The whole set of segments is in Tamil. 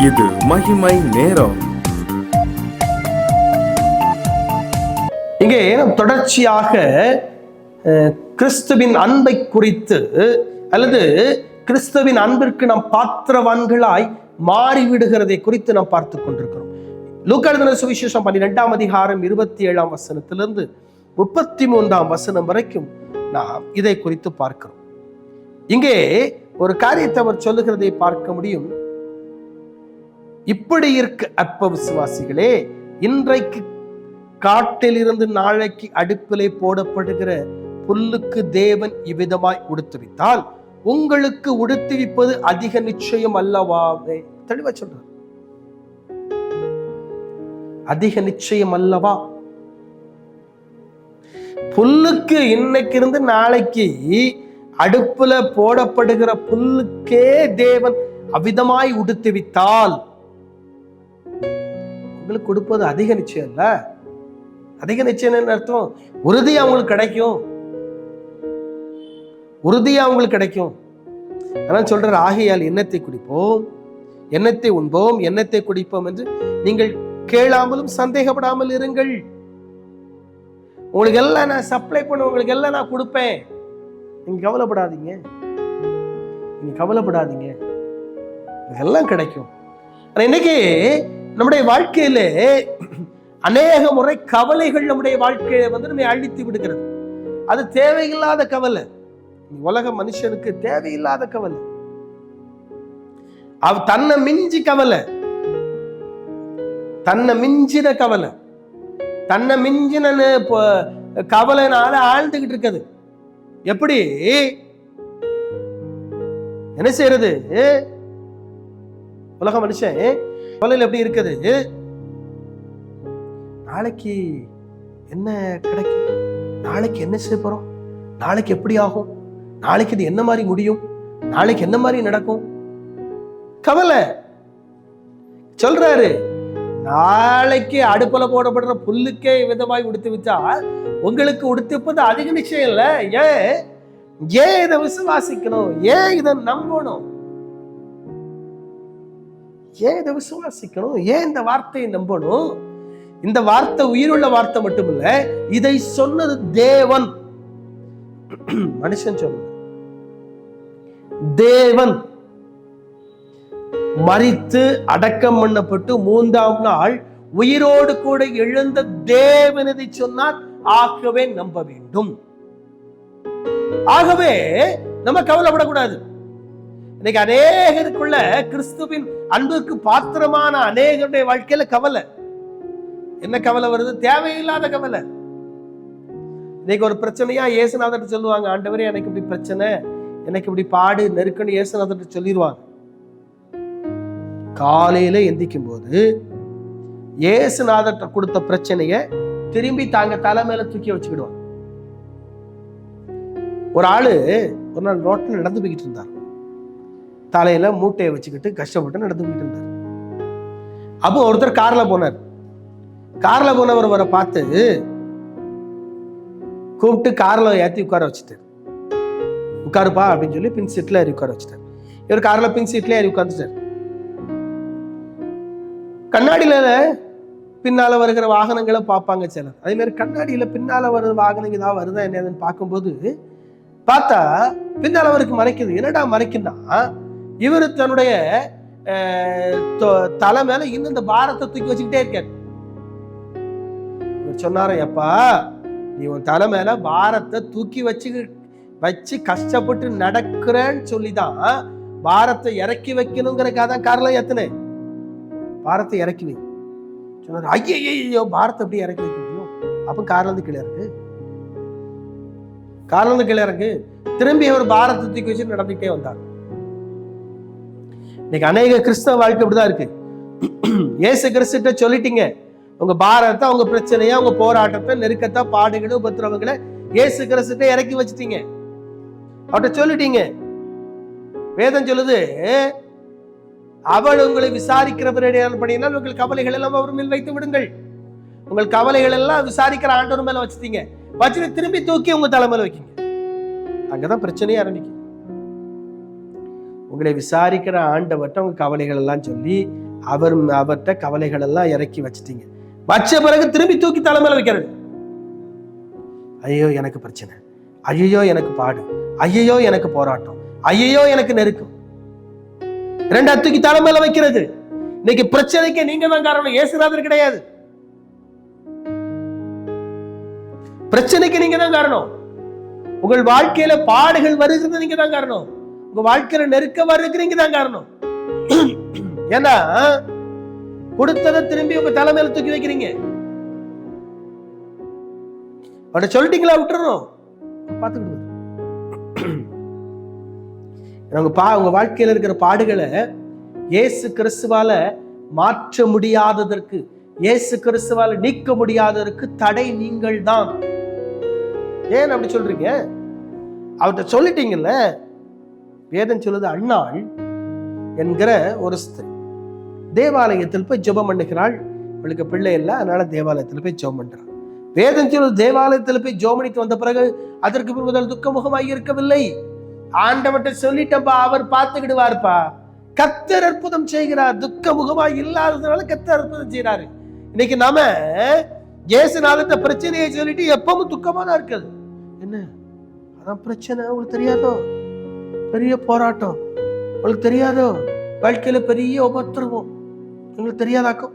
இது மகிமை நேரம். இங்கே நாம் தொடர்ச்சியாக கிறிஸ்துவின் அன்பை குறித்து அல்லது கிறிஸ்துவின் அன்பிற்கு நாம் பாத்திரவான்களாய் மாறிவிடுகிறதை குறித்து நாம் பார்த்து கொண்டிருக்கிறோம். லூக்கா எழுதின சுவிசேஷம் 12ஆம் அதிகாரம் 27ஆம் வசனத்திலிருந்து 33ஆம் வசனம் வரைக்கும் நாம் இதை குறித்து பார்க்கிறோம். இங்கே ஒரு காரியத்தை அவர் சொல்லுகிறதை பார்க்க முடியும். இப்படி இருக்க அற்ப விசுவாசிகளே, இன்றைக்கு காட்டில் இருந்து நாளைக்கு அடுப்பிலே போடப்படுகிற புல்லுக்கு தேவன் இவ்விதமாய் உடுத்துவித்தால் உங்களுக்கு உடுத்துவிப்பது அதிக நிச்சயம் அல்லவாவே. தெளிவா சொல்றார், அதிக நிச்சயம் அல்லவா? புல்லுக்கு இன்னைக்கு இருந்து நாளைக்கு அடுப்புல போடப்படுகிற புல்லுக்கே தேவன் அவ்விதமாய் உடுத்துவித்தால் உங்களுக்கு கொடுப்பது அதிக நிச்சயம் இல்ல. அதிக நிச்சயம் அர்த்தம் உறுதியா உங்களுக்கு கிடைக்கும், உறுதியா உங்களுக்கு கிடைக்கும். அதான் சொல்ற, ஆகையால் எண்ணத்தை குடிப்போம், எண்ணத்தை உண்போம், எண்ணத்தை குடிப்போம் என்று நீங்கள் கேளாமலும் சந்தேகப்படாமல் இருங்கள். உங்களுக்கு எல்லாம் நான் சப்ளை பண்ண, உங்களுக்கு எல்லாம் நான் கொடுப்பேன். நீங்க கவலைப்படாதீங்க, நீங்க கவலைப்படாதீங்க, எல்லாம் கிடைக்கும். இன்னைக்கு நம்முடைய வாழ்க்கையில அநேக முறை கவலைகள் நம்முடைய வாழ்க்கையை நம்மை அழித்து விடுகிறது. அது தேவையில்லாத கவலை, உலக மனுஷனுக்கு தேவையில்லாத கவலை. அவ தன்னை மிஞ்சி கவலை, தன்னை மிஞ்சின கவலை, தன்னை மிஞ்சின கவலைனால ஆழ்ந்துகிட்டு இருக்குது. எப்படி என்ன செய்யறது? உலக மனுஷன் கவலையில் எப்படி இருக்குது? நாளைக்கு என்ன கிடைக்கும், நாளைக்கு என்ன செய்ய போறோம், நாளைக்கு எப்படி ஆகும், நாளைக்கு இது என்ன மாதிரி முடியும், நாளைக்கு என்ன மாதிரி நடக்கும், கவலை. சொல்றாரு, நாளைக்கு அடுப்புல போடப்படுற புல்லுக்கே விதமாய் உடுத்து வச்சா உங்களுக்கு உடுத்திப்பது அதிக நிச்சயம் இல்ல. ஏன் இதை விசுவாசிக்கணும், ஏன் இதை நம்பணும், ஏன் இதை விசுவாசிக்கணும், ஏன் இந்த வார்த்தையை நம்பணும்? இந்த வார்த்தை உயிருள்ள வார்த்தை மட்டுமில்ல, இதை சொன்னது தேவன். மனுஷன் சொன்ன தேவன் மரித்து அடக்கம் பண்ணப்பட்டு 3ஆம் நாள் உயிரோடு கூட எழுந்த தேவன் இதை சொன்னார். ஆகவே நம்ப வேண்டும். ஆகவே நம்ம கவலைப்படக்கூடாது. இன்னைக்கு அநேகருக்குள்ள கிறிஸ்துவின் அன்புக்கு பாத்திரமான அநேகருடைய வாழ்க்கையில கவலை. என்ன கவலை வருது? தேவையில்லாத கவலை. இன்னைக்கு ஒரு பிரச்சனையா இயேசுநாதர் சொல்லுவாங்க, ஆண்டவரே எனக்கு இப்படி பிரச்சனை, எனக்கு இப்படி பாடு நெருக்கடி, இயேசுநாதர் சொல்லிடுவாங்க. காலையில எந்திக்கும் போது இயேசுநாதர் கொடுத்த பிரச்சனைய திரும்பி தாங்க தலை மேல தூக்கி வச்சுக்கிடுவாங்க. ஒரு ஆளு ஒரு நாள் ரோட்ல நடந்து போய்கிட்டு இருந்தார். தலையில மூட்டையை வச்சுக்கிட்டு கஷ்டப்பட்டு நடந்து போயிட்டு இருந்தார். அப்போ ஒருத்தர் கார்ல போனார். கார்ல போனவர் வர பார்த்து கூப்பிட்டு கார்ல ஏத்தி உட்கார வச்சுட்டார். உட்காருப்பா அப்படின்னு சொல்லி பின் சீட்ல ஏறி உட்கார வச்சுட்டார். இவர் கார்ல பின் சீட்ல ஏறி உட்கார்ந்துட்டார். கண்ணாடியில பின்னால வருகிற வாகனங்களை பார்ப்பாங்க சிலர். அதே மாதிரி கண்ணாடியில பின்னால வருகிற வாகனங்கள் ஏதாவது வருதா என்னதுன்னு பார்க்கும்போது பார்த்தா பின்னால அவருக்கு மறைக்குது. என்னடா மறைக்குன்னா, இவரு தன்னுடைய தலை மேல இன்னும் இந்த பாரத்தை தூக்கி வச்சுக்கிட்டே இருக்காரு. இவர் சொன்னாரு, எப்பா நீ உன் தலை மேல பாரத்தை தூக்கி வச்சு கஷ்டப்பட்டு நடக்கிறேன்னு சொல்லிதான் பாரத்தை இறக்கி வைக்கணுங்கிறக்காக தான் கார்ல ஏத்துனேன். பாரத்தை இறக்கி வை சொன்னாரு. ஐயோ, பாரத்தை எப்படி இறக்கி வைக்க முடியும்? அப்ப கார்ல இருந்து கீழே இருக்கு, கார்ல இருந்து கீழே இருக்கு. திரும்பி அவர் பாரத்தை தூக்கி வச்சு நடந்துட்டே வந்தார். இன்னைக்கு அநேக கிறிஸ்தவ வாழ்க்கை இப்படிதான் இருக்கு. இயேசு கிறிஸ்துட்ட சொல்லிட்டீங்க, உங்க பாரத்தை, உங்க பிரச்சனையா, உங்க போராட்டத்தை, நெருக்கத்தை, பாடுகளை, உபத்திரவங்களை இயேசு கிறிஸ்துட்ட இறக்கி வச்சுட்டீங்க, அவர்கிட்ட சொல்லிட்டீங்க. வேதம் சொல்லுது, அவள் உங்களை விசாரிக்கிறவரினால் உங்கள் கவலைகள் எல்லாம் அவர் மேல் வைத்து விடுங்கள். உங்கள் கவலைகள் எல்லாம் விசாரிக்கிற ஆண்டவர் மேல வச்சுட்டீங்க, வச்சுட்டு திரும்பி தூக்கி உங்க தலைமையில வைக்கீங்க. அங்கதான் பிரச்சனையே ஆரம்பிக்கும். உங்களை விசாரிக்கிற ஆண்டவர்கிட்ட உங்க கவலைகள் எல்லாம் சொல்லி அவர்கிட்ட கவலைகள் எல்லாம் இறக்கி வச்சுட்டீங்க. வச்ச பிறகு திரும்பி தூக்கி தலைமையில வைக்கிறது. ஐயோ எனக்கு பிரச்சனை, ஐயோ எனக்கு பாடு, ஐயோ எனக்கு போராட்டம், ஐயோ எனக்கு நெருக்கம், ரெண்டா தூக்கி தலைமையில வைக்கிறது. இன்னைக்கு பிரச்சனைக்கு நீங்க தான் காரணம், இயேசுநாதர் கிடையாது. பிரச்சனைக்கு நீங்க தான் காரணம். உங்கள் வாழ்க்கையில பாடுகள் வருகிறது நீங்க தான் காரணம். உங்க வாழ்க்கையில நெருக்கம் வருகிறது நீங்க தான் காரணம். ஏன்னா கொடுத்ததை திரும்பி உங்க தலைமையில தூக்கி வைக்கிறீங்க. அவட சொல்லிட்டீங்களா, விட்டுறணும், பார்த்துக்கிட்டு உங்க வாழ்க்கையில இருக்கிற பாடுகளை இயேசு கிறிஸ்துவால மாற்ற முடியாததற்கு, இயேசு கிறிஸ்துவால நீக்க முடியாததற்கு தடை நீங்கள் தான். ஏன் அப்படி சொல்றீங்க? அவர்கிட்ட சொல்லிட்டீங்கல்ல. வேதம் சொல்லுது, அன்னாள் என்கிற ஒரு ஸ்திரீ தேவாலயத்தில் போய் ஜெபம் பண்ணுகிறாள். அவளுக்கு பிள்ளை இல்லை, அதனால தேவாலயத்தில் போய் ஜெபம் பண்றாள். வேதம் சொல்லுது, தேவாலயத்தில் போய் ஜெபமணிக்கு வந்த பிறகு அதற்கு முதல் துக்கமுகமாக இருக்கவில்லை. ஆண்டவர்கிட்ட சொல்லிட்டப்பா, அவர் பார்த்துக்கிடுவார்ப்பா. கர்த்தர் அற்புதம் செய்கிறார். துக்க முகமாய் இல்லாததுனால கர்த்தர் அற்புதம் செய்யறாரு. இன்னைக்கு நாம இயேசுநாதர்ட்ட பிரச்சனையை சொல்லிட்டு எப்பவும் துக்கமா தான் இருக்குது. என்ன அதான் பிரச்சனை? உங்களுக்கு தெரியாதோ? பெரிய போராட்டம் உங்களுக்கு தெரியாதோ? வாழ்க்கையில பெரிய உபத்திரவம் உங்களுக்கு தெரியாதாக்கும்.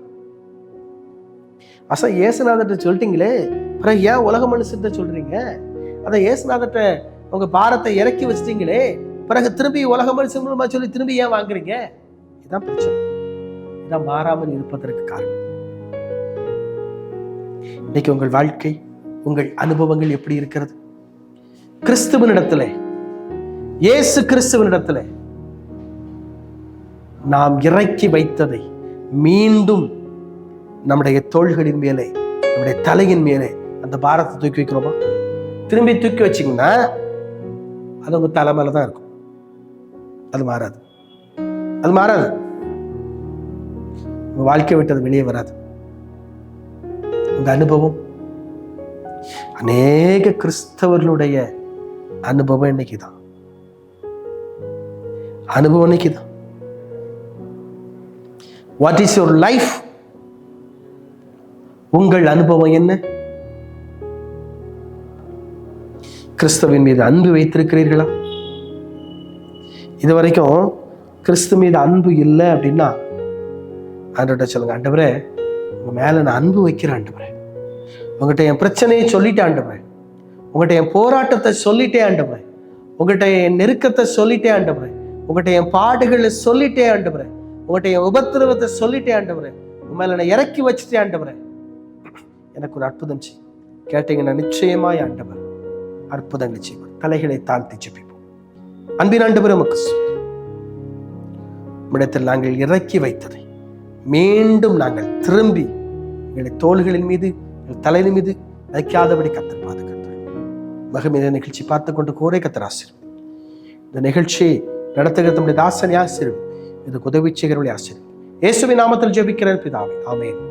இயேசுநாதர்ட்ட சொல்லிட்டீங்களே, பிறகு ஏன் உலக மனுஷன்ட்ட சொல்றீங்க? அதான் இயேசுநாதர்ட்ட உங்க பாரத்தை இறக்கி வச்சிட்டீங்களே, பிறகு திரும்பி உலக மனுஷன் மூலமா சொல்லி திரும்பி ஏன் வாங்குறீங்க? இதுதான் பிரச்சனை. இதான் மாறாமல் இருப்பதற்கு காரணம். இன்னைக்கு உங்கள் வாழ்க்கை, உங்கள் அனுபவங்கள் எப்படி இருக்கிறது? கிறிஸ்துவனிடத்துல, இயேசு கிறிஸ்துவனிடத்துல நாம் இறக்கி வைத்ததை மீண்டும் நம்முடைய தோள்களின் மேலே, நம்முடைய தலையின் மேலே அந்த பாரத்தை தூக்கி வைக்கிறோமா? திரும்பி தூக்கி வச்சிங்கன்னா அது உங்க தலை மேல தான் இருக்கும். அது மாறாது, அது மாறாது. உங்க வாழ்க்கை விட்டு அது வெளியே வராது. உங்க அனுபவம், அநேக கிறிஸ்தவர்களுடைய அனுபவம் இன்னைக்குதான். அனுபவம் இன்னைக்குதான். What is your life? உங்கள் அனுபவம் என்ன? கிறிஸ்துவின் மீது அன்பு வைத்திருக்கிறீர்களா? இதுவரைக்கும் கிறிஸ்து மீது அன்பு இல்லை அப்படின்னா ஆண்டவர்கிட்ட சொல்லுங்க, ஆண்டவரே உங்க மேல நான் அன்பு வைக்கிறேன். ஆண்டவரே உங்கள்கிட்ட என் பிரச்சனையை சொல்லிட்டேன். ஆண்டவரே உங்கள்கிட்ட என் போராட்டத்தை சொல்லிட்டேன். ஆண்டவரே உங்கள்கிட்ட என் நெருக்கத்தை சொல்லிட்டேன். ஆண்டவரே உங்கள்கிட்ட என் பாடுகளை சொல்லிட்டேன். ஆண்டவரே உங்கள்கிட்ட என் உபத்திரவத்தை சொல்லிட்டேன். ஆண்டவரே உங்க மேல நான் இறக்கி வச்சுட்டேன். ஆண்டவரே எனக்கு ஒரு அற்புதம் செய். கேட்டீங்கன்னா நிச்சயமாய் ஆண்டவர் அற்புதங்கள் செய்வார். தலைகளை தாழ்த்தி ஜெபிப்போம். அன்பின் ஆண்டவரே உமக்கு நம்மிடத்தில் நாங்கள் இறக்கி வைத்ததை மீண்டும் நாங்கள் திரும்பி எங்களை தோள்களின் மீது, எங்கள் தலையின் மீது வைக்காதபடி கர்த்தர் பாதுகாத்தார். மகிமையான நிகழ்ச்சி பார்த்து கொண்டு கோரை கர்த்தர் ஆசீர்வதிப்பார். இந்த நிகழ்ச்சியை நடத்துகிற நம்முடைய தாசனை ஆசீர்வதிப்பார். இது உதவி செய்கிறவர்களை ஆசீர்வதிப்பார். இயேசுவின் நாமத்தில் ஜெபிக்கிறேன் பிதாவே, ஆமென்.